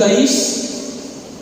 23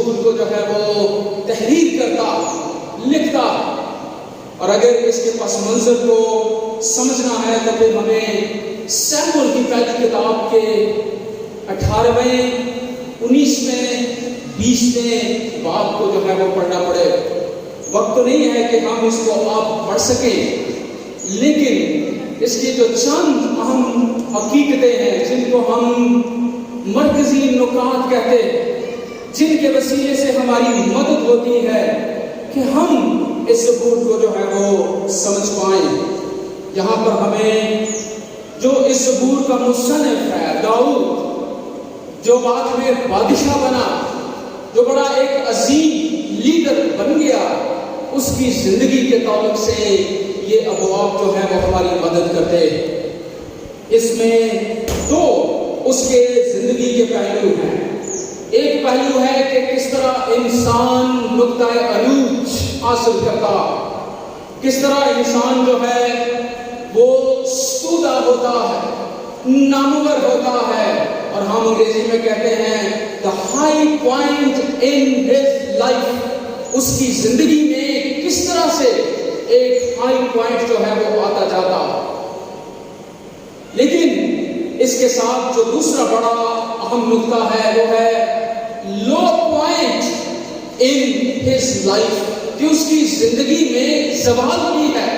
زبور کو جو ہے وہ تحریر کرتا، لکھتا. اور اگر اس کے پس منظر کو سمجھنا ہے تو پھر ہمیں سیموئیل کی پہلی کتاب کے 18ویں 19ویں 20ویں باب کو جو ہے وہ پڑھنا پڑے. وقت تو نہیں ہے کہ ہم اس کو آپ پڑھ سکیں، لیکن اس کی جو چند اہم حقیقتیں ہیں جن کو ہم مرکزی نکات کہتے ہیں، جن کے وسیلے سے ہماری مدد ہوتی ہے کہ ہم اس زبور کو جو ہے وہ سمجھ پائیں. یہاں پر ہمیں جو اس زبور کا مصنف ہے داؤد، جو بعد میں بادشاہ بنا، جو بڑا ایک عظیم لیڈر بن گیا، اس کی زندگی کے تعلق سے یہ ابواب جو ہے وہ ہماری مدد کرتے ہیں. اس میں دو اس کے زندگی کے پہلو ہیں. ایک پہلو ہے کہ کس طرح انسان نقطۂ عروج حاصل کرتا، کس طرح انسان جو ہے وہ ستودہ ہوتا ہے، نامور ہوتا ہے، اور ہم انگریزی میں کہتے ہیں the high point in his life. اس کی زندگی میں کس طرح سے ایک ہائی پوائنٹ جو ہے وہ آتا جاتا. لیکن اس کے ساتھ جو دوسرا بڑا اہم نقطہ ہے وہ ہے لو پوائنٹ ان ہز لائف، کہ اس کی زندگی میں زوال بھی ہے،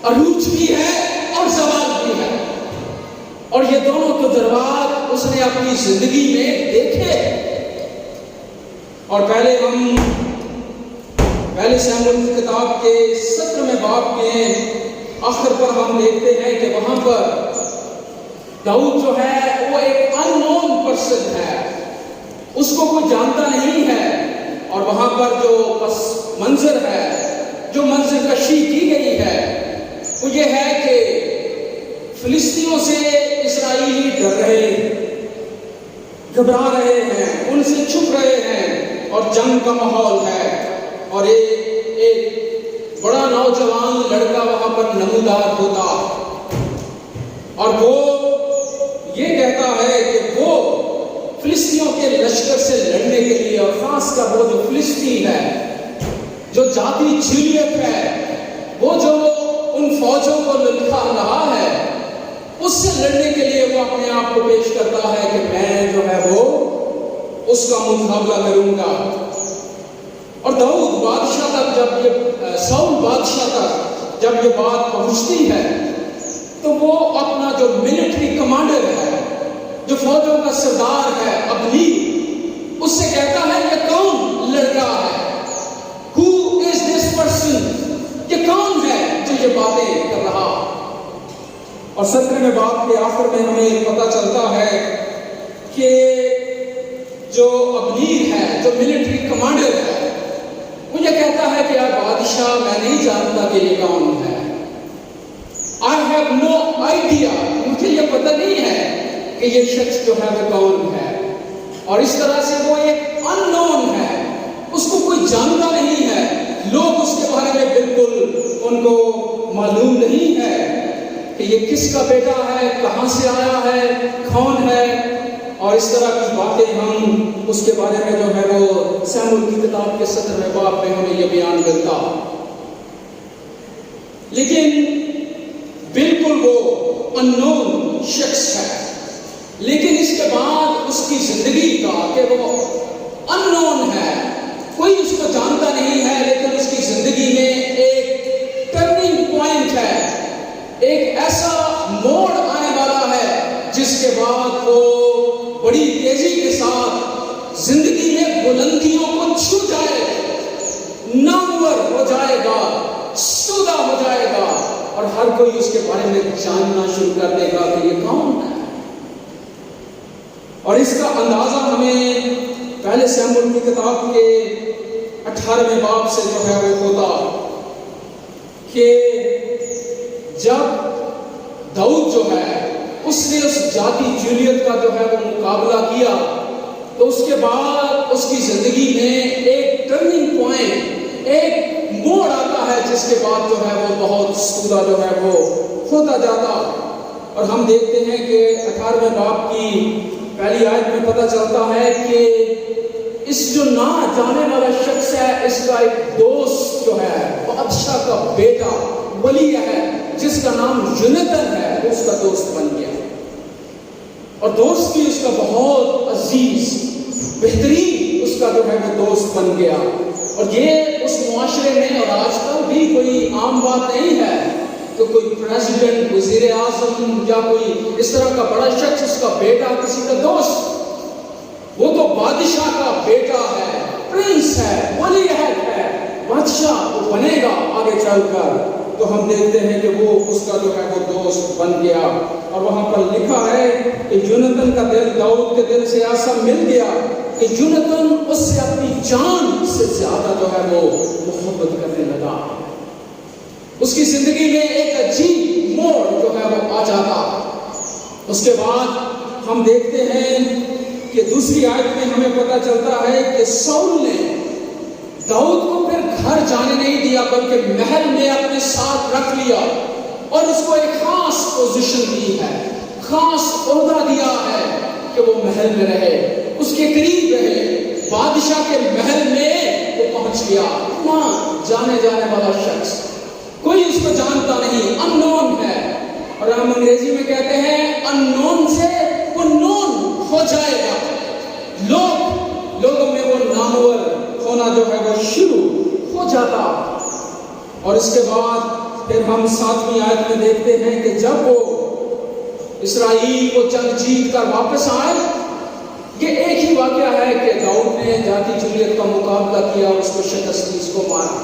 عروج بھی ہے اور زوال بھی ہے. اور یہ دونوں تجربات اس نے اپنی زندگی میں دیکھے. اور پہلے سیموئیل کی کتاب کے 17ویں باب کے آخر پر ہم دیکھتے ہیں کہ وہاں پر داؤد جو ہے وہ ایک ان نون پرسن ہے، اس کو کوئی جانتا نہیں ہے. اور وہاں پر جو پس منظر ہے، جو منظر کشی کی گئی ہے، وہ یہ ہے کہ فلسطینیوں سے اسرائیلی ڈر رہے ہیں، گھبرا رہے ہیں، ان سے چھپ رہے ہیں، اور جنگ کا ماحول ہے. اور ایک بڑا نوجوان لڑکا وہاں پر نمودار ہوتا، اور وہ یہ کہتا ہے کہ وہ فلسطینیوں کے لشکر سے لڑنے کے لیے، اور خاص کر وہ جو فلسطین ہے، جو ذاتی جیلیت ہے، وہ جو ان فوجوں کو للکا رہا ہے، اس سے لڑنے کے لیے وہ اپنے آپ کو پیش کرتا ہے کہ میں جو ہے وہ اس کا مقابلہ کروں گا. اور داؤد بادشاہ تک ساؤل بادشاہ تک جب یہ بات پہنچتی ہے تو وہ اپنا جو ملٹری کمانڈر ہے، جو فوجوں کا سردار ہے ابنیر، اس سے کہتا ہے یہ کون لڑکا ہے؟ Who is this person؟ یہ کون ہے جو یہ باتیں کر رہا؟ اور 17ویں باب کے آخر میں ہمیں پتہ چلتا ہے کہ جو ابنیر ہے، جو ملٹری کمانڈر ہے، وہ یہ کہتا ہے کہ یار بادشاہ، میں نہیں جانتا کہ یہ کون ہے. I have no idea، مجھے یہ پتہ نہیں ہے کہ یہ شخص جو ہے وہ کون ہے. اور اس طرح سے وہ ایک ان نون ہے، اس کو کوئی جانتا نہیں ہے، لوگ اس کے بارے میں بالکل ان کو معلوم نہیں ہے کہ یہ کس کا بیٹا ہے، کہاں سے آیا ہے، کون ہے. اور اس طرح کی باتیں ہم اس کے بارے میں جو ہے وہ سیموئیل کی کتاب کے 17ویں باب میں ہمیں یہ بیان کرتا. لیکن بالکل وہ ان نون شخص ہے. لیکن اس کے بعد اس کی زندگی کا کہ وہ ان نون ہے، کوئی اس کو جانتا نہیں ہے، لیکن اس کی زندگی میں ایک ٹرننگ پوائنٹ ہے، ایک ایسا موڑ آنے والا ہے جس کے بعد وہ بڑی تیزی کے ساتھ زندگی میں بلندیوں کو چھو جائے، نامور ہو جائے گا، ستودہ ہو جائے گا، اور ہر کوئی اس کے بارے میں جاننا شروع کر دے گا کہ یہ کون ہے. اور اس کا اندازہ ہمیں پہلے سیموئیل کی کتاب کے 18ویں باب سے جو ہے وہ ہوتا کہ جب داؤد جو ہے اس نے اس ذاتی جیلیت کا جو ہے وہ مقابلہ کیا، تو اس کے بعد اس کی زندگی میں ایک ٹرننگ پوائنٹ، ایک موڑ آتا ہے جس کے بعد جو ہے وہ بہت ستودہ جو ہے وہ ہوتا جاتا. اور ہم دیکھتے ہیں کہ 18ویں باب کی پہلی آیت میں پتہ چلتا ہے کہ اس جو نہ جانے والا شخص ہے، اس کا ایک دوست جو ہے بادشاہ کا بیٹا ولی ہے جس کا نام یونتن ہے، وہ اس کا دوست بن گیا، اور دوست بھی اس کا بہت عزیز بہترین اس کا جو ہے وہ دوست بن گیا۔ اور یہ اس معاشرے میں اور آج کل بھی کوئی عام بات نہیں ہے کہ کوئی پریزیڈنٹ، وزیر اعظم یا کوئی اس طرح کا بڑا شخص اس کا بیٹا کسی کا دوست، وہ تو بادشاہ کا بیٹا ہے، پرنس ہے، ولی عہد ہے، بادشاہ وہ بنے گا آگے چل کر۔ تو ہم دیکھتے ہیں کہ وہ اس کا جو ہے وہ دوست بن گیا، اور وہاں پر لکھا ہے کہ یونتن کا دل داؤد کے دل سے ایسا مل گیا کہ یونتن اس سے اپنی جان سے زیادہ جو ہے وہ محبت کرنے لگا۔ اس کی زندگی میں ایک عجیب موڑ جو ہے وہ آ جاتا۔ اس کے بعد ہم دیکھتے ہیں کہ دوسری آیت میں ہمیں پتہ چلتا ہے کہ ساؤل نے داؤد کو پھر گھر جانے نہیں دیا، بلکہ محل میں اپنے ساتھ رکھ لیا، اور اس کو ایک خاص پوزیشن دی ہے، خاص عہدہ دیا ہے کہ وہ محل میں رہے، اس کے قریب رہے، بادشاہ کے محل میں وہ پہنچ گیا۔ وہاں جانے والا شخص، کوئی اس کو جانتا نہیں، ان نون ہے، اور ہم انگریزی میں کہتے ہیں ان نون سے وہ نون ہو جائے گا، لوگوں میں وہ نامور ہونا جو ہے وہ شروع ہو جاتا۔ اور اس کے بعد پھر ہم 7ویں آیت میں دیکھتے ہیں کہ جب وہ اسرائیل کو جنگ جیت کر واپس آئے، یہ ایک ہی واقعہ ہے کہ داؤد نے جاتی جولیت کا مقابلہ کیا، اس کو شکست دی، اس کو مارا،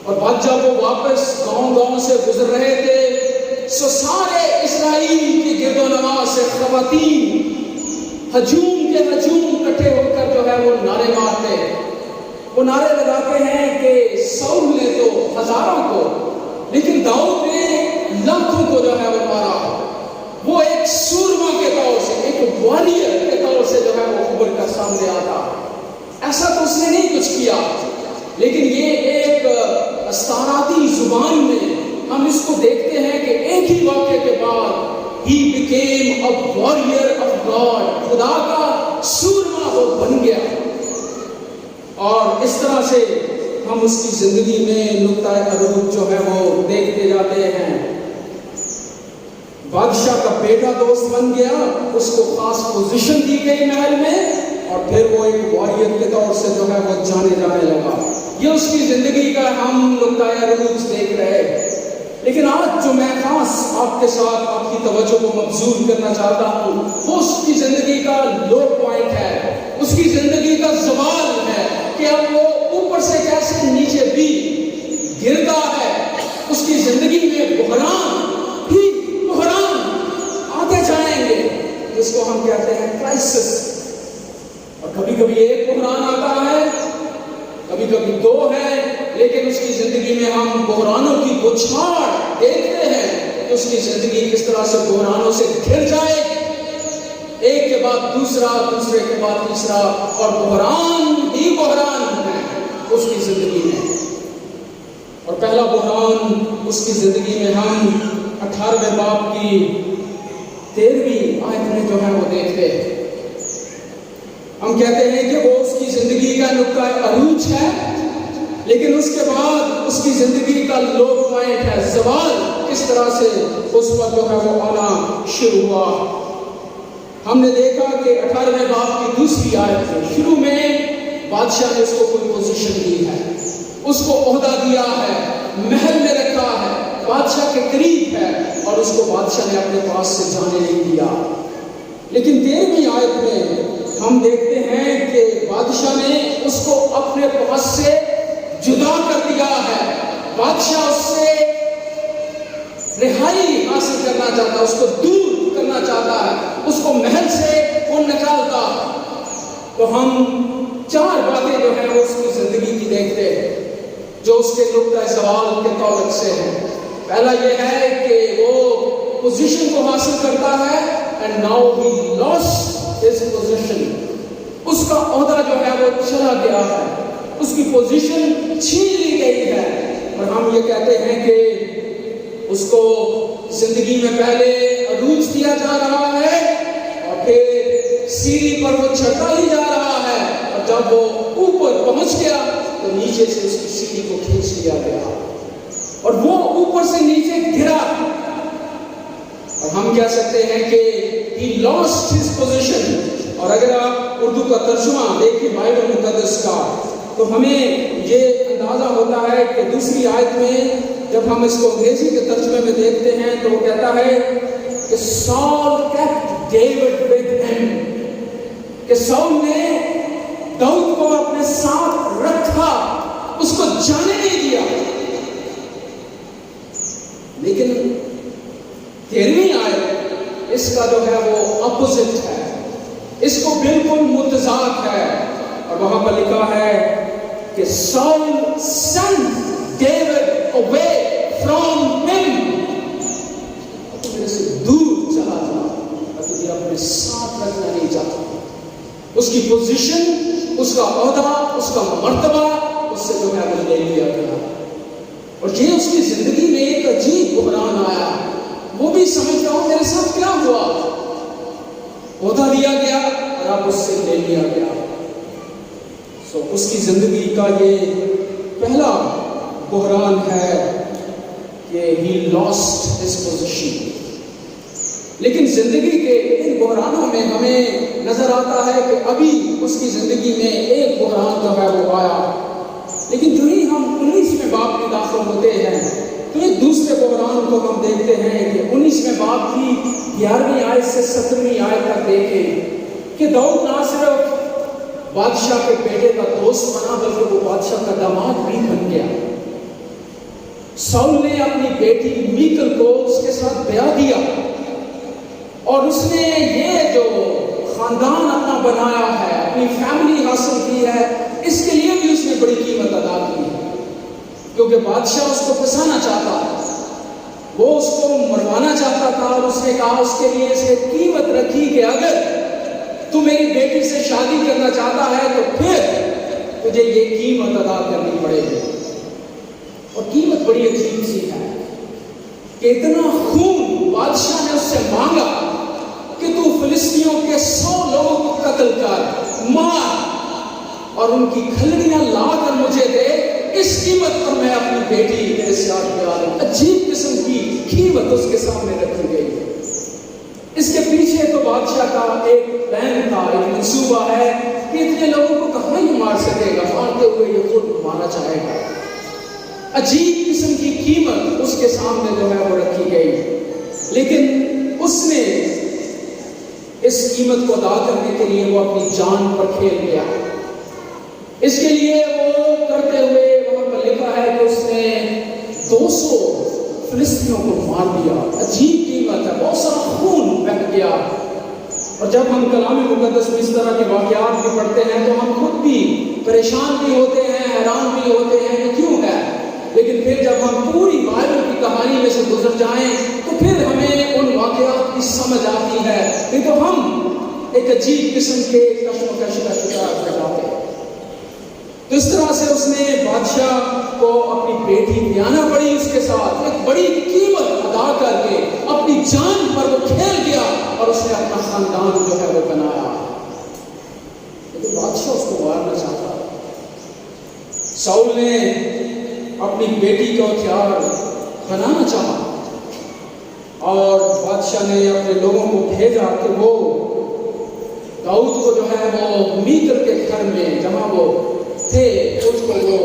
اور بعد جب وہ واپس گاؤں سے گزر رہے تھے، سو سارے اسرائیل کے گرد و نواح سے خواتین ہجوم اکٹھے ہو کر جو ہے وہ نعرے مارتے، وہ نعرے لگاتے ہیں کہ ساؤل نے تو ہزاروں کو، لیکن داؤد نے لاکھوں کو جو ہے وہ مارا۔ وہ ایک سورما کے طور سے، ایک واریر کے طور سے جو ہے وہ ابھر کر سامنے آتا۔ ایسا تو اس نے نہیں کچھ کیا، لیکن یہ ایک استعاراتی زبان میں ہم اس کو دیکھتے ہیں کہ ایک ہی واقعے کے بعد he became a warrior of God، خدا کا سورما وہ بن گیا۔ اور اس طرح سے ہم اس کی زندگی میں نقطۂ عروج جو ہے وہ دیکھتے جاتے ہیں۔ بادشاہ کا بیٹا دوست بن گیا، اس کو خاص پوزیشن دی گئی محل میں، اور پھر وہ ایک واریر کے طور سے جو ہے وہ جانے لگا۔ یہ اس کی زندگی کا ہم نقطۂ عروج دیکھ رہے ہیں۔ لیکن آج جو میں خاص آپ کے ساتھ آپ کی توجہ کو مبذول کرنا چاہتا ہوں، وہ اس کی زندگی کا لو پوائنٹ ہے، اس کی زندگی کا زوال ہے کہ اب وہ اوپر سے کیسے نیچے بھی گرتا ہے۔ اس کی زندگی میں بحران آتے جائیں گے، جس کو ہم کہتے ہیں کرائسس، اور کبھی کبھی ایک بحران آتا ہے، کبھی کبھی دو ہے، لیکن اس کی زندگی میں ہم بحرانوں کی بچھاڑ دیکھتے ہیں کہ اس کی زندگی کس طرح سے بحرانوں سے گھر جائے، ایک کے بعد دوسرا، دوسرے کے بعد تیسرا، اور بحران ہی بحران ہے اس کی زندگی میں۔ اور پہلا بحران اس کی زندگی میں ہم 18ویں باب کی 13ویں آیت میں جو ہے وہ دیکھتے ہیں۔ ہم کہتے ہیں کہ وہ اس کی زندگی کا نقطۂ عروج ہے، لیکن اس کے بعد اس کی زندگی کا لو پوائنٹ ہے، زوال کس طرح سے اس پر جو ہے وہ آنا شروع ہوا۔ ہم نے دیکھا کہ 18ویں باب کی دوسری آیت میں شروع میں بادشاہ نے اس کو کوئی پوزیشن دی ہے، اس کو عہدہ دیا ہے، محل میں رکھا ہے، بادشاہ کے قریب ہے، اور اس کو بادشاہ نے اپنے پاس سے جانے نہیں دیا۔ لیکن 13ویں آیت میں ہم دیکھتے ہیں کہ بادشاہ نے اس کو اپنے پاس سے جدا کر دیا ہے، بادشاہ اس سے رہائی حاصل کرنا چاہتا ہے، اس کو دور کرنا چاہتا ہے، اس کو محل سے وہ نکالتا۔ تو ہم 4 باتیں جو ہیں وہ اس کی زندگی کی دیکھتے ہیں جو اس کے نقطۂ زوال کے تعلق سے ہیں۔ پہلا یہ ہے کہ وہ پوزیشن کو حاصل کرتا ہے، and now he lost his position، اس کا عہدہ جو ہے وہ چلا گیا ہے، اس کی پوزیشن چھین لی گئی ہے۔ اور ہم یہ کہتے ہیں کہ اس کو زندگی میں پہلے عروج دیا جا رہا ہے، اور پھر سیڑھی پر وہ چڑھتا ہی جا رہا ہے، اور جب وہ اوپر پہنچ گیا تو نیچے سے اس کی سیڑھی کو کھینچ لیا گیا اور وہ اوپر سے نیچے گرا. اور ہم کہہ سکتے ہیں کہ he lost his position. اور اگر آپ اردو کا ترجمہ دیکھیں بائبل مقدس کا تو ہمیں یہ اندازہ ہوتا ہے کہ دوسری آیت میں جب ہم اس کو انگریزی کے ترجمے میں دیکھتے ہیں تو وہ کہتا ہے کہ Saul kept David with him. کہ ساؤل نے داؤد کو اپنے ساتھ رکھا, اس کو جانے نہیں دیا. لیکن 13ویں آیت اس کا جو ہے وہ اپوزٹ ہے, اس کو بالکل متضاد ہے. اور وہاں پر لکھا ہے کہ Saul sent David away from him. تو میرے سے دور چلا جا, اور تجھے اپنے ساتھ رکھنا نہیں چاہتا. اس کی پوزیشن, اس کا عہدہ, اس کا مرتبہ اس سے جو ہے وہ لے لیا گیا. اور یہ اس کی زندگی میں ایک عجیب بحران آیا. وہ بھی سمجھ رہا ہوں میرے ساتھ کیا ہوا, عہدہ دیا گیا اور اب اس سے لے لیا گیا. اس کی زندگی کا یہ پہلا بحران ہے کہ he lost his position. لیکن زندگی کے ان بحرانوں میں ہمیں نظر آتا ہے کہ ابھی اس کی زندگی میں ایک بحران جو ہے وہ آیا. لیکن جو ہی ہم 19ویں باب میں داخل ہوتے ہیں تو ایک دوسرے بحران کو ہم دیکھتے ہیں کہ 19ویں باب کی 11ویں آیت سے 17ویں آیت تک دیکھیں کہ داؤد نہ صرف بادشاہ کے بیٹے کا دوست بنا بلکہ وہ بادشاہ کا داماد بھی بن گیا. ساؤل نے اپنی بیٹی میکل کو اس کے ساتھ بیاہ دیا اور اس نے یہ جو خاندان اپنا بنایا ہے, اپنی فیملی حاصل کی ہے, اس کے لیے بھی اس نے بڑی قیمت ادا کی کیونکہ بادشاہ اس کو پھنسانا چاہتا تھا, وہ اس کو مروانا چاہتا تھا. اور اس نے کہا اس کے لیے اسے قیمت رکھی کہ اگر تو میری بیٹی سے شادی کرنا چاہتا ہے تو پھر تجھے یہ قیمت ادا کرنی پڑے گی. اور قیمت بڑی عجیب سی ہے کہ اتنا خون بادشاہ نے اس سے مانگا کہ تو فلسطینیوں کے 100 لوگوں کو قتل کر, مار اور ان کی کھلڑیاں لا کر مجھے دے, اس قیمت پر میں اپنی بیٹی میرے ساتھ بیاہ دوں. عجیب قسم کی قیمت اس کے سامنے رکھی گئی. اس کے پیچھے تو بادشاہ کا ایک پلان تھا, ایک منصوبہ ہے کہ اتنے لوگوں کو کہاں ہی مار سکے گا, مارتے ہوئے یہ خود مارا چاہے گا. عجیب قسم کی قیمت اس کے سامنے جو ہے وہ رکھی گئی. لیکن اس نے اس قیمت کو ادا کرنے کے لیے وہ اپنی جان پر کھیل گیا. اس کے لیے وہ کرتے ہوئے وہاں پر لکھا ہے کہ اس نے 200 فلسطینیوں کو مار دیا. عجیب قیمت ہے, بہت سارا خون بہہ گیا. اور جب ہم کلام مقدس میں اس طرح کے واقعات بھی پڑھتے ہیں تو ہم خود بھی پریشان بھی ہوتے ہیں, حیران بھی ہوتے ہیں کہ کیوں ہے. لیکن پھر جب ہم پوری بائبل کی کہانی میں سے گزر جائیں تو پھر ہمیں ان واقعات کی سمجھ آتی ہے. نہیں تو ہم ایک عجیب قسم کے کشمکش کا شکار ہو جاتے ہیں. تو اس طرح سے اس نے بادشاہ کو اپنی بیٹی بیانا پڑی, اس کے ساتھ ایک بڑی قیمت ادا کر کے اپنی جان پر وہ کھیل گیا اور اس نے اپنا خاندان جو ہے وہ بنایا. لیکن بادشاہ اس کو مارنا چاہتا. ساؤل نے اپنی بیٹی کو ہتھیار بنانا چاہا اور بادشاہ نے اپنے لوگوں کو بھیجا کہ وہ داؤد کو جو ہے وہ میکل کے گھر میں جہاں وہ تھے اس کو وہ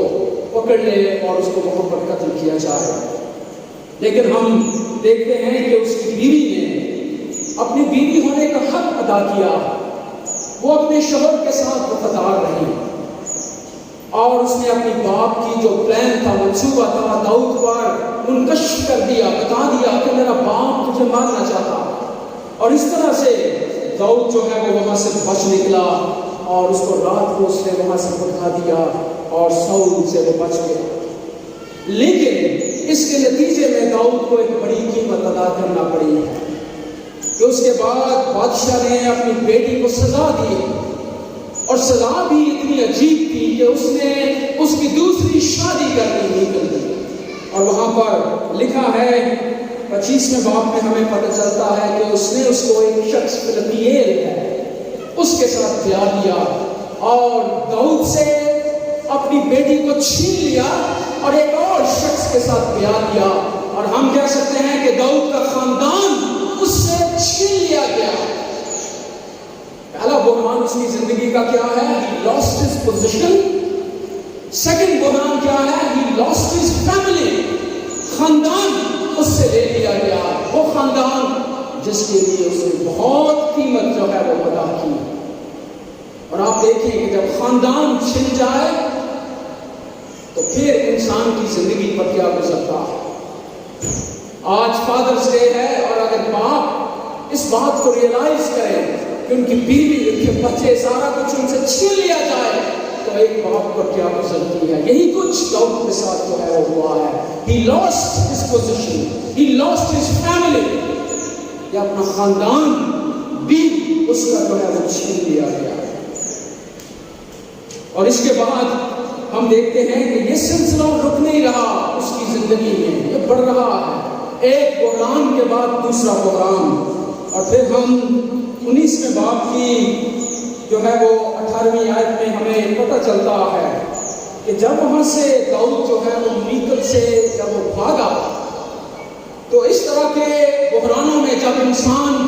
پکڑ لے اور اس کو وہاں پر قتل کیا جائے. لیکن ہم دیکھتے ہیں کہ اس کی بیوی نے اپنی بیوی ہونے کا حق ادا کیا. وہ اپنے شوہر کے ساتھ وفادار رہی اور اس نے اپنی باپ کی جو پلان تھا, منصوبہ تھا, داؤد پر منکشف کر دیا, بتا دیا کہ میرا باپ تجھے مارنا چاہتا. اور اس طرح سے داؤد جو ہے وہ وہاں سے بچ نکلا اور اس کو رات کو اس نے وہاں سے اٹھا دیا اور ساؤل سے وہ بچ گیا. لیکن اس کے نتیجے میں داؤد کو ایک بڑی قیمت ادا کرنا پڑی ہے کہ اس کے بعد بادشاہ نے اپنی بیٹی کو سزا دی اور سزا بھی اتنی عجیب تھی کہ اس نے اس کی دوسری شادی کرنی نکل دی. اور وہاں پر لکھا ہے 25ویں باب میں ہمیں پتہ چلتا ہے کہ اس نے اس کو ایک شخص فلتیل ہے اس کے ساتھ بیاہ دیا اور داؤد سے اپنی بیٹی کو چھین لیا اور ایک اور شخص کے ساتھ بیاہ کیا، اور ہم کہہ سکتے ہیں کہ داؤد کا خاندان اس سے چھین لیا گیا۔ پہلا بحران اس کی زندگی کا کیا ہے؟ He lost his position۔ Second بحران کیا ہے؟ He lost his family۔ خاندان اس سے لے لیا گیا، وہ خاندان جس کے لیے اس نے بہت قیمت جو ہے وہ ادا کی۔ اور آپ دیکھیں کہ جب خاندان چھن جائے تو پھر انسان کی زندگی پر کیا گزرتا ہے۔ آج فادرز ڈے ہے، اور اگر باپ اس بات کو ریئلائز کریں کہ ان کی بیوی، ان کے بچے، سارا کچھ ان سے چھین لیا جائے تو ایک باپ پر کیا گزرتی ہے۔ یہی کچھ داؤد کے ساتھ جو ہے وہ ہوا ہے۔ He lost his position, he lost his family۔ یا اپنا خاندان بھی اس کا جو ہے وہ چھین لیا گیا۔ اور اس کے بعد ہم دیکھتے ہیں کہ یہ سلسلہ رک نہیں رہا اس کی زندگی میں، یہ بڑھ رہا ہے، ایک بحران کے بعد دوسرا بحران۔ اور پھر ہم 19ویں باب کی جو ہے وہ 18ویں آیت میں ہمیں پتہ چلتا ہے کہ جب وہاں سے داؤد جو ہے وہ میکل سے جب وہ بھاگا، تو اس طرح کے بحرانوں میں جب انسان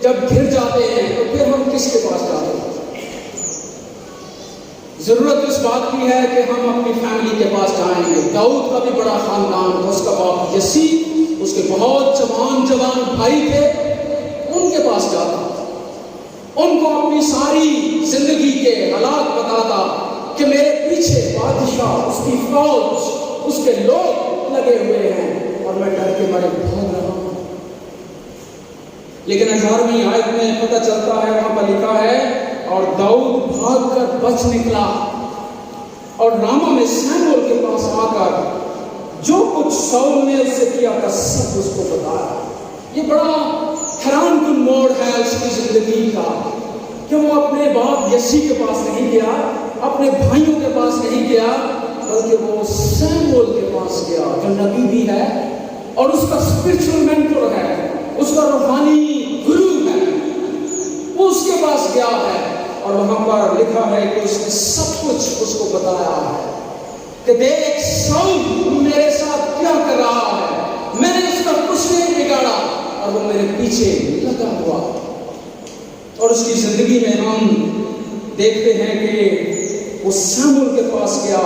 جب گر جاتے ہیں تو پھر ہم کس کے پاس جاتے ہیں؟ ضرورت اس بات کی ہے کہ ہم اپنی فیملی کے پاس جائیں گے۔ داؤد کا بھی بڑا خاندان تھا، اس کا باپ یسی، اس کے بہت جوان بھائی تھے، ان کے پاس جاتا، ان کو اپنی ساری زندگی کے حالات بتاتا کہ میرے پیچھے بادشاہ، اس کی فوج، اس کے لوگ لگے ہوئے ہیں اور میں ڈر کے مارے بھاگ رہا ہوں۔ لیکن 18ویں آیت میں پتہ چلتا ہے، وہاں پر لکھا ہے، اور داؤد بھاگ کر بچ نکلا اور راما میں سیموئیل کے پاس آ کر جو کچھ ساؤل نے اس سے کیا تھا سب اس کو بتایا۔ یہ بڑا حیران کن موڑ ہے اس کی زندگی کا کہ وہ اپنے باپ یسی کے پاس نہیں گیا، اپنے بھائیوں کے پاس نہیں گیا، بلکہ وہ سیموئیل کے پاس گیا جو نبی بھی ہے اور اس کا اسپرچل مینٹر ہے، اس کا روحانی گرو ہے، وہ اس کے پاس گیا ہے۔ اور وہاں پر لکھا ہے کہ اس نے سب کچھ اس کو بتایا ہے کہ دیکھ ساؤل میرے ساتھ کیا کر رہا ہے، میں نے اس کا کچھ نہیں بگاڑا اور وہ میرے پیچھے لگا ہوا۔ اور اس کی زندگی میں ہم دیکھتے ہیں کہ وہ سیموئیل کے پاس گیا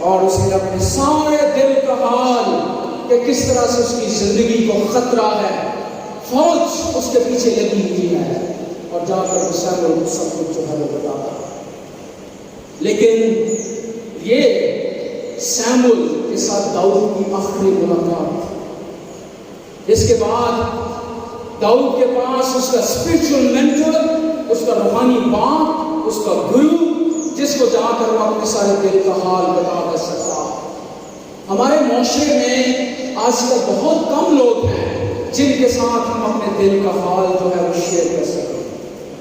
اور اس نے اپنے سارے دل کا حال کہ کس طرح سے اس کی زندگی کو خطرہ ہے، فوج اس کے پیچھے لگی ہوئی ہے، اور جا کر سیموئیل کو سب کچھ جو ہے وہ بتاتا۔ لیکن یہ سیموئیل کے ساتھ داؤد کی آخری ملاقات، اس کے بعد داؤد کے پاس اس کا اسپرچل مینٹر، اس کا روحانی باپ، اس کا گرو، جس کو جا کر وہ اپنے سارے دل کا حال بتا کر سکتا۔ ہمارے معاشرے میں آج کل بہت کم لوگ ہیں جن کے ساتھ ہم اپنے دل کا حال جو ہے وہ شیئر کر سکیں۔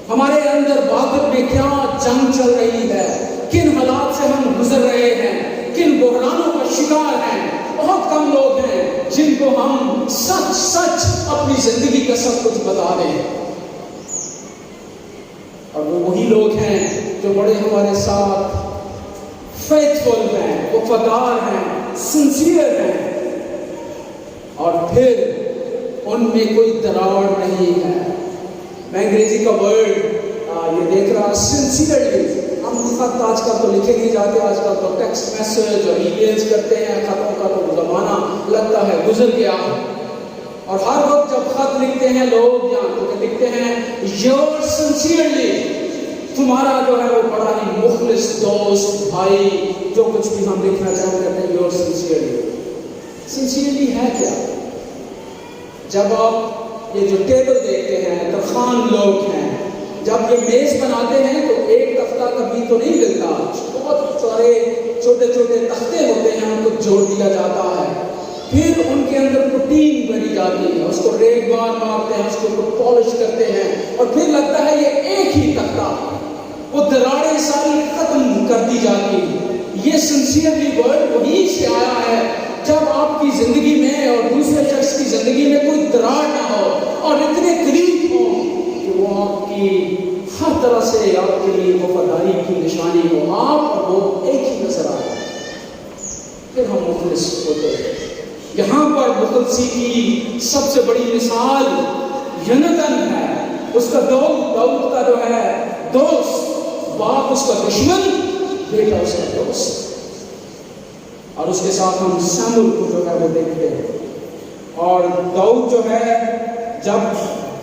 ہمارے اندر باطن میں کیا جنگ چل رہی ہے، کن حالات سے ہم گزر رہے ہیں، کن بحرانوں کا شکار ہیں، بہت کم لوگ ہیں جن کو ہم سچ اپنی زندگی کا سب کچھ بتا دیں۔ اور وہ وہی لوگ ہیں جو بڑے ہمارے ساتھ فیتھفل ہیں، وفادار ہیں، سنسیئر ہیں، اور پھر ان میں کوئی دراڑ نہیں ہے۔ میں انگریزی کا ورڈ یہ دیکھ رہا، سنسیئرلی۔ ہم خط آج کل تو لکھے نہیں جاتے، آج کل تو ٹیکسٹ میسج اور ای میلز کرتے ہیں، خطوں کا تو زمانہ لگتا ہے گزر گیا۔ اور ہر وقت جب خط لکھتے ہیں لوگ یا تو لکھتے ہیں یور سنسیئرلی، تمہارا جو ہے وہ بڑا ہی مخلص دوست، بھائی، جو کچھ بھی ہم لکھنا چاہیں کہتے ہیں یور سنسیئرلی۔ سنسیئرلی ہے کیا؟ جب آپ یہ جو ٹیبل دیکھتے ہیں، ترخان لوگ ہیں، جب یہ میز بناتے ہیں تو ایک تختہ کبھی تو نہیں ملتا، بہت سارے چھوٹے چھوٹے تختے ہوتے ہیں، ان کو جوڑ دیا جاتا ہے، پھر ان کے اندر پروٹین بنی جاتی ہے، اس کو ریگ بار مارتے ہیں، اس کو پالش کرتے ہیں، اور پھر لگتا ہے یہ ایک ہی تختہ، وہ دراڑیں ساری ختم کر دی جاتی ہیں۔ یہ سنسیئرلی ورڈ وہیں سے آیا ہے جب آپ کی زندگی میں اور دوسرے شخص کی زندگی میں کوئی دراڑ نہ ہو اور اتنے قریب ہو کہ وہ آپ کی ہر طرح سے آپ کے لیے وفاداری کی نشانی ہو، آپ اور وہ ایک ہی نظر آئے، پھر ہم مخلص ہوتے ہیں۔ یہاں پر مخلصی کی سب سے بڑی مثال یونتن ہے، اس کا داؤد کا جو ہے دوست، باپ اس کا دشمن، بیٹا اس کا دوست۔ اور اس کے ساتھ ہم سامول کو جو ہے وہ دیکھتے ہیں، اور داؤد جو ہے جب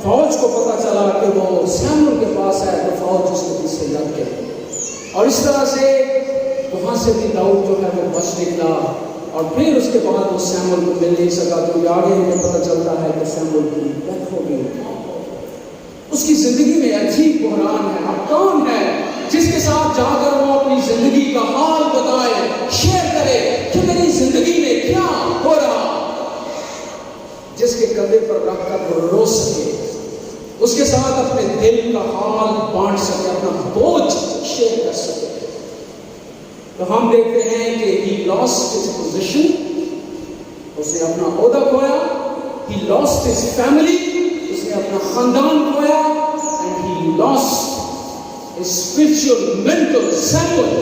فوج کو پتا چلا کہ وہ سامول کے پاس ہے تو فوج اس کے پیچھے لگ گئی، اور اس طرح سے وہاں سے بھی داؤد جو ہے وہ بچ نکلا، اور پھر اس کے بعد وہ سامول کو مل نہیں سکا، تو آگے ہمیں پتا چلتا ہے کہ سامول کی ڈیتھ ہو گئی۔ اس کی زندگی میں عجیب بحران ہے۔ اب کون ہے جس کے ساتھ جا کر وہ اپنی زندگی کا حال بتائے، شیئر کرے کہ میری زندگی میں کیا ہو رہا، جس کے کندھے پر رکھ کر وہ رو سکے، اس کے ساتھ اپنے دل کا حال بانٹ سکے، اپنا بوجھ شیئر کر سکے۔ تو ہم دیکھتے ہیں کہ he lost his position، اس نے اپنا عہدہ کھویا، he lost his family، اس نے اپنا خاندان کھویا، and he lost his spiritual mentor Samuel،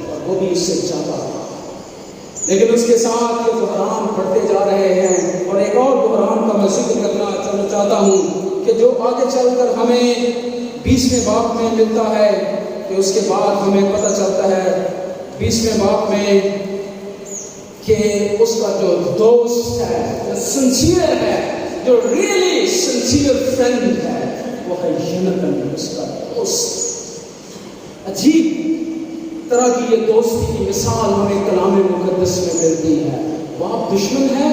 اور وہ بھی اس سے چاہتا تھا۔ لیکن اس کے ساتھ یہ بحران بڑھتے جا رہے ہیں، اور ایک اور بحران کا میں ذکر کرنا چاہتا ہوں کہ جو آگے چل کر ہمیں 20ویں باب میں ملتا ہے، کہ اس کے بعد ہمیں پتہ چلتا ہے 20ویں باب میں کہ اس کا جو دوست ہے، جو سنسیئر ہے، جو ریئلی سنسیئر فرینڈ ہے، وہ ہے یونتن، اس کا دوست۔ عجیب طرح کی یہ دوستی کی مثال ہمیں کلام مقدس میں ملتی ہے۔ باپ دشمن ہے،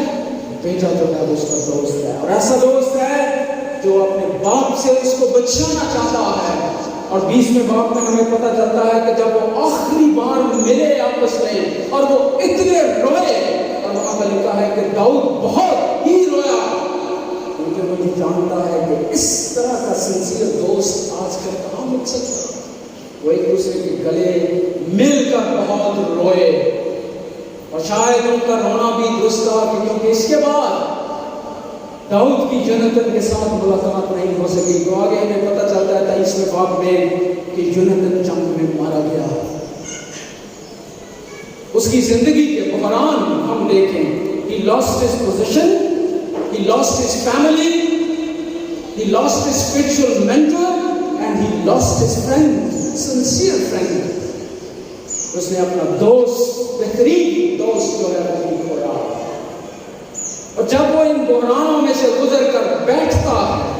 بیٹا جو ہے اس کا دوست ہے، اور ایسا دوست ہے جو اپنے باپ سے اس کو بچانا چاہتا ہے۔ اور 20ویں باب میں ہمیں پتہ چلتا ہے کہ جب وہ آخری بار ملے آپس میں، اور وہ اتنے روئے، اور وہاں پر لکھا ہے کہ داؤد بہت ہی رویا، کیونکہ وہ یہ جانتا ہے کہ اس طرح کا سنسیئر دوست آج کل کہاں مل سکتا ہے۔ وہ ایک دوسرے کے گلے مل کر بہت روئے، اور شاید ان کا رونا بھی درست تھا، کیونکہ اس کے بعد داؤد کی یونتن کے ساتھ ملاقات نہیں ہو سکی۔ تو آگے ہمیں پتہ چلتا ہے 23ویں باب میں کہ یونتن جنگ میں مارا گیا۔ اس کی زندگی کے بحران ہم دیکھیں، he lost his position, he lost his family, he lost his spiritual mentor, and he lost his friend, sincere friend۔ اس نے اپنا دوست، بہترین دوست جو ہے وہ بھی کھویا، اور جب وہ ان بحرانوں میں سے گزر کر بیٹھتا ہے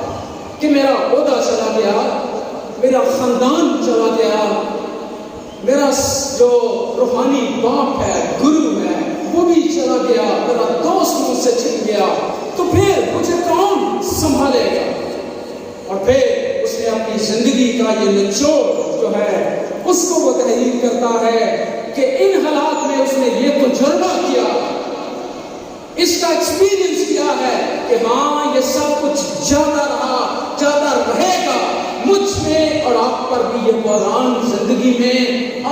کہ میرا عہدہ چلا گیا، میرا خاندان چلا گیا، میرا جو روحانی باپ ہے، گرو ہے، وہ بھی چلا گیا، میرا دوست مجھ سے چھن گیا، تو پھر مجھے کون سنبھالے گا؟ اور پھر اس نے اپنی زندگی کا یہ نچوڑ جو ہے اس کو وہ تحریر کرتا ہے کہ ان حالات میں اس نے یہ تجربہ کیا، اس کا ایکسپیرینس کیا ہے کہ ہاں یہ سب کچھ جاتا رہا، جاتا رہے گا، مجھ میں اور آپ پر بھی یہ بحران زندگی میں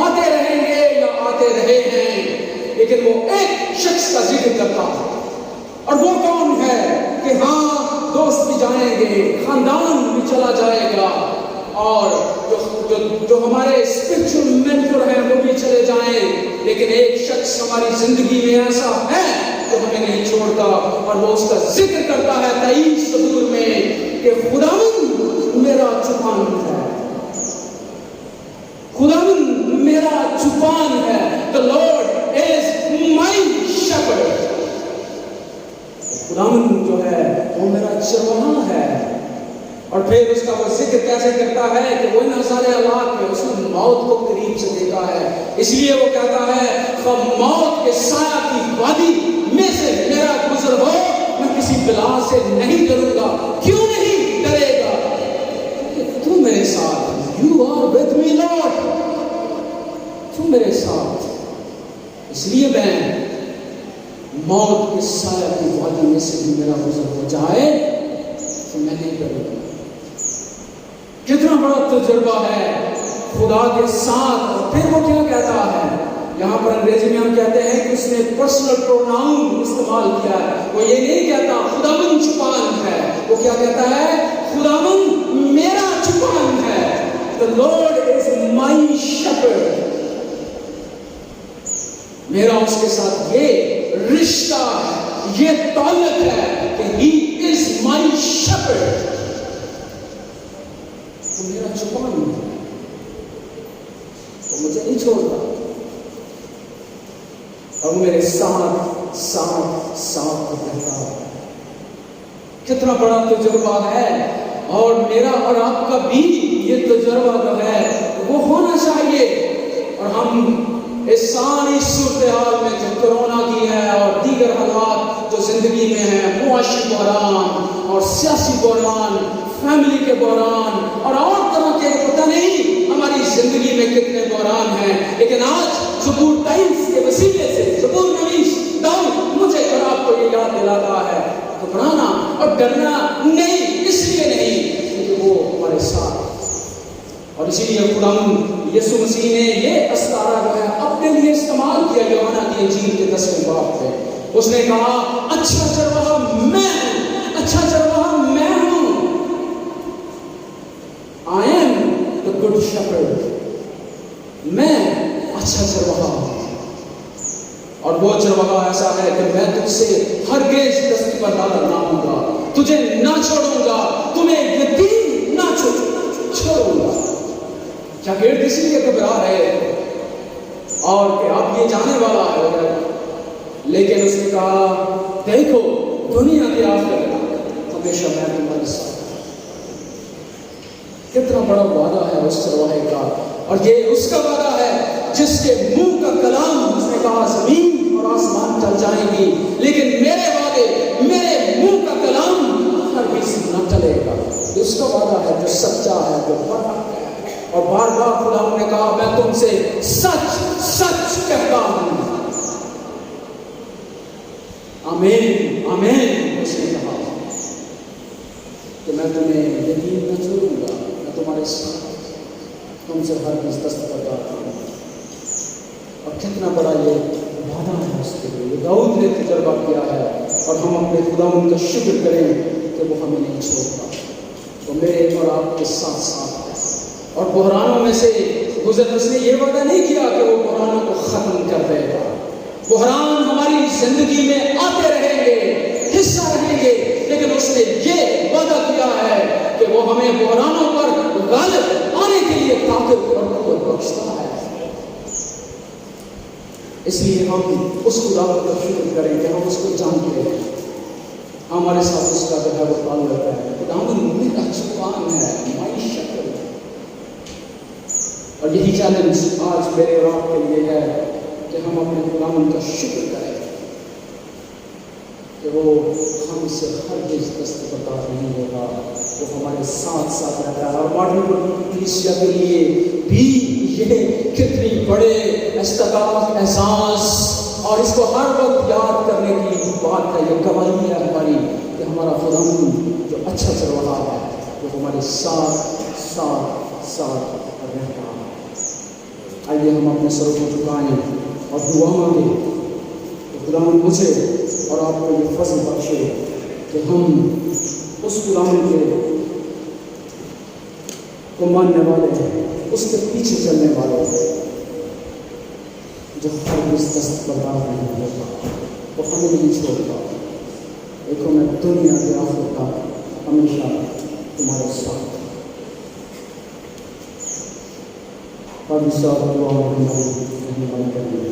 آتے رہیں گے یا آتے رہے ہیں، لیکن وہ ایک شخص کا ذکر کرتا ہے، اور وہ کون ہے کہ ہاں دوست بھی جائیں گے، خاندان بھی چلا جائے گا، اور جو ہمارے اسپرچل مینٹر ہیں وہ بھی چلے جائیں، لیکن ایک شخص ہماری زندگی میں ایسا ہے جو ہمیں نہیں چھوڑتا، اور وہ اس کا ذکر کرتا ہے 23 زبور میں کہ خداوند میرا چوپان ہے، خداوند میرا چوپان ہے، the Lord is my shepherd۔ خداوند جو ہے وہ میرا چرواہا ہے، اور پھر اس کا وہ ذکر کیسے کرتا ہے کہ وہ ان سارے حالات میں اس نے موت کو قریب سے دیکھا ہے، اس لیے وہ کہتا ہے موت کے سایہ کی وادی میں سے میرا گزر ہو، میں کسی بلا سے نہیں ڈروں گا۔ کیوں نہیں ڈرے گا؟ کیونکہ تم میرے ساتھ، you are with me Lord، تم میرے ساتھ، اس لیے میں موت کے سایہ کی وادی میں سے بھی میرا گزر ہو جائے تو میں نہیں ڈروں گا۔ کتنا بڑا تجربہ ہے خدا کے ساتھ۔ اور پھر وہ کیا کہتا ہے، یہاں پر انگریزی میں ہم کہتے ہیں کہ اس نے پرسنل پروناؤن استعمال کیا ہے، وہ یہ نہیں کہتا خداوند چوپان ہے، وہ کیا کہتا ہے خداوند میرا چوپان ہے۔ the Lord is my shepherd. میرا اس کے ساتھ یہ رشتہ ہے, یہ تعلق ہے کہ he is my shepherd. وہ میرا چوپان ہے, وہ مجھے نہیں چھوڑتا, اور میرے ساتھ ساتھ ساتھ رہتا ہے. کتنا بڑا تجربہ ہے, اور میرا اور آپ کا بھی یہ تجربہ جو ہے وہ ہونا چاہیے. اور ہم اس ساری صورتحال میں جو کرونا کی ہے اور دیگر حالات جو زندگی میں ہیں, معاشی بحران اور سیاسی بحران, فیملی کے بحران اور طرح کے, پتہ نہیں ہماری زندگی میں کتنے بحران ہیں, لیکن آج زبور 23 کے وسیلے سے زبور نویس داؤد مجھے اور آپ کو یہ یاد دلاتا ہے, گھبرانا اور ڈرنا نہیں, اس لیے نہیں کیونکہ وہ ہمارے ساتھ. اور اسی لیے خداوند یسوع مسیح نے یہ استعارہ جو ہے اپنے لیے استعمال کیا یوحنا کی انجیل کے 10ویں باب میں. اس نے کہا اچھا چرواہا میں ہوں, اچھا چرواہا میں ہوں. I am the good shepherd. میں اچھا چرواہا ہوں, اور وہ چرواہا ایسا ہے کہ میں تجھ سے ہرگز دستی بردار نہ ہوں گا, تجھے نہ چھوڑوں گا, تمہیں یتیم نہ چھوڑوں گا. کیا گرد اسی لیے گھبرا رہے ہیں اور کہ اب یہ جانے والا ہے, لیکن اس نے کہا دیکھو دنیا کے آخر ہمیشہ میں تمہارے ساتھ. کتنا بڑا وعدہ ہے اس چرواہے کا, اور یہ اس کا وعدہ ہے جس کے منہ کا کلام, اس نے کہا زمین اور آسمان چل جائیں گی لیکن میرے وعدے, میرے منہ کا کلام ہرگز نہ چلے گا. یہ اس کا وعدہ ہے جو سچا ہے, جو پکا ہے. اور بار بار خدا نے کہا میں تم سے سچ سچ کہتا ہوں. آمین آمین. اس نے کہا کہ میں تمہیں یتیم نہ چھوڑوں گا, میں تمہارے ساتھ, تم سے ہرگز دستبردار ہوں. اور کتنا بڑا یہ وعدہ ہے اس کے لیے, یہ داؤد نے تجربہ کیا ہے, اور ہم اپنے خداوند کا شکر کریں کہ وہ ہمیں نہیں چھوڑتا, وہ میرے اور آپ کے ساتھ ساتھ ہے. اور بحرانوں میں سے گزر, اس نے یہ وعدہ نہیں کیا کہ وہ بحرانوں کو ختم کر دے گا. بحران ہماری زندگی میں آتے رہیں گے, حصہ رہیں گے, لیکن اس نے یہ وعدہ کیا ہے کہ وہ ہمیں بحرانوں پر غالب آنے کے لیے طاقت اور قوت بخشتا ہے. اس لیے ہم اس خدا کا شکر کریں کہ ہم اس کو جانتے ہیں, ہمارے ساتھ اس کا جو ہے وہ تعلق ہے. خداوند میرا چوپان ہے, ہماری شکر. اور یہی چیلنج آج میرے اور آپ کے لیے ہے کہ ہم اپنے خداوند کا شکر کریں کہ وہ ہم سے ہرگز دستبردار نہیں ہوگا, وہ ہمارے ساتھ ساتھ رہتا ہے. اور ماڈرن کلیسیا کے لیے بھی یہ کتنی بڑے استقامت احساس اور اس کو ہر وقت یاد کرنے کی بات ہے, یہ گواہی ہے ہماری کہ ہمارا خداوند جو اچھا چرواہا ہے وہ ہمارے ساتھ ساتھ ساتھ رہتا ہے. آئیے ہم اپنے سروں کو جھکائیں اور دعا مانگیں کہ خداوند مجھے اور آپ کو یہ فضل بخشے کہ ہم اس خداوند کے کو ماننے والے ہیں, اس کے پیچھے چلنے والے ہیں, جو ہرگز دستبردار نہیں ہوگا, وہ ہمیں نہیں چھوڑتا. دیکھو میں دنیا کے آخر تک ہمیشہ تمہارے ساتھ. اور اس ساتھ دعا رہنمائی کریں.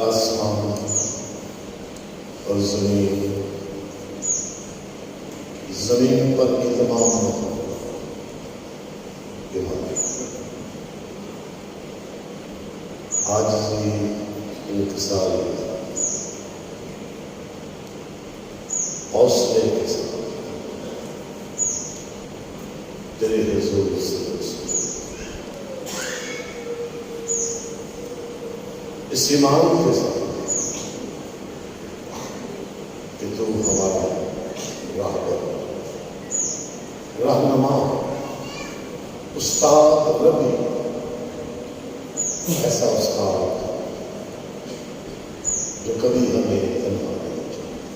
آسمان اور زمین پر کی تمام عاجزی انکسار حوصلے کے ساتھ تیرے حضور سے اس ایمان کے ساتھ کہ تو ہمارا راہبر رہنما استاد ربی ایسا استاد جو کبھی ہمیں تنہا نہیں چھوڑتا.